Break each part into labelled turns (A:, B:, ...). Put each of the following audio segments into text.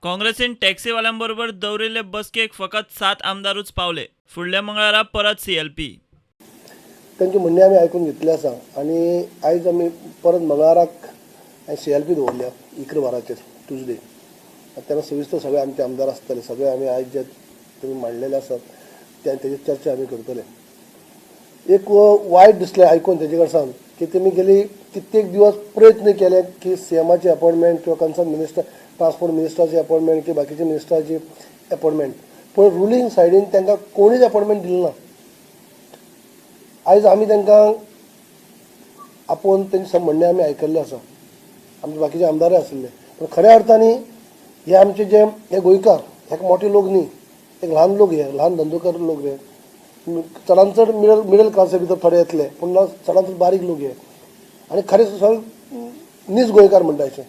A: काँग्रेसीन टॅक्सीवाल्यांबरोबर दवरिल्ले बसकेक फकत 7 आमदारूच पावले. फुडल्या मंगळारा परत CLP.
B: त्यांचे म्हणणे आम्ही ऐकून घेतले आसा आणि आयज आमी परत मंगळाराक CLP दवरल्या इकरवाराचेर ट्यूजडे. तेन्ना सविस्तर सगळे आमचे आमदार आसतले, सगळे आमी आयज जे तुमी मांडलेले आसात तेजी चर्चा आमी करतले. एक वायट दिसलें आयकून तेजे कडच्यान की तेमी गेली कित्येक दिवस प्रयत्न केले की CMची अपॉइंटमेंट किंवा कन्सर्न मिनिस्टर ट्रान्सपोर्ट मिनिस्टराची अपॉइंटमेंट किंवा बाकीच्या मिनिस्टराची अपॉइंटमेंट, पूण रुलींग सायडीन तांकां कोणीच अपॉइंटमेंट दिली ना. आयज आमी तांकां आपोवन तेंचे म्हणणे आमी आयकल्ले आसा, आमचे बाकीचे आमदारय आशिल्ले. पूण खऱ्या अर्थांनी हे आमचे जे हे गोंयकार हे मोठे लोक न्ही, एक ल्हान लोक, हे ल्हान धंदोकर लोक हे चडांत चड मिडल क्लासा भितर थोडे येतले, पूण चडांत चड बारीक लोक हे आनी खरें सगळे नीज गोंयकार म्हणटाचे.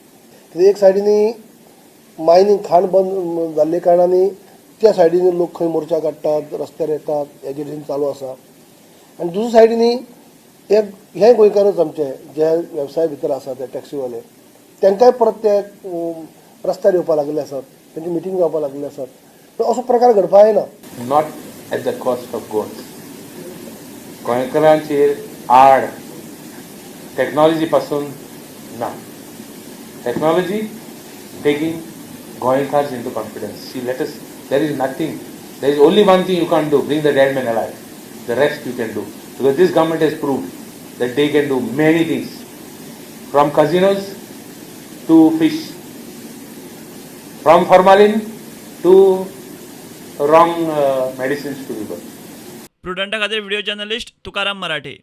B: एक सायडीनी मायनींग खाण बंद जाल्ले कारणांनी त्या सायडीनी लोक खंय मोर्चा काडटात, रस्त्यार येतात, एजिटेशन चालू आसा. आनी दुसरे सायडीनी हे गोंयकारच आमचे जे वेवसाय भितर आसा ते टॅक्सीवाले, तांकांय परत ते रस्त्यार येवपाक लागले आसात, तेंची मिटींग जावपाक लागले आसात. असो प्रकार घडपाक जायना.
C: Not at the cost of Goem. गोंयकारांचेर आड टेक्नॉलॉजी पासून ना. Technology taking Goenkars into confidence. See, there is nothing. There is only one thing you can't do: bring the dead man alive. The rest you can do. Because this government has proved that they can do many things, from casinos to fish, from formalin to wrong medicines to people.
A: प्रुडंटा खातीर video journalist Tukaram मराठे.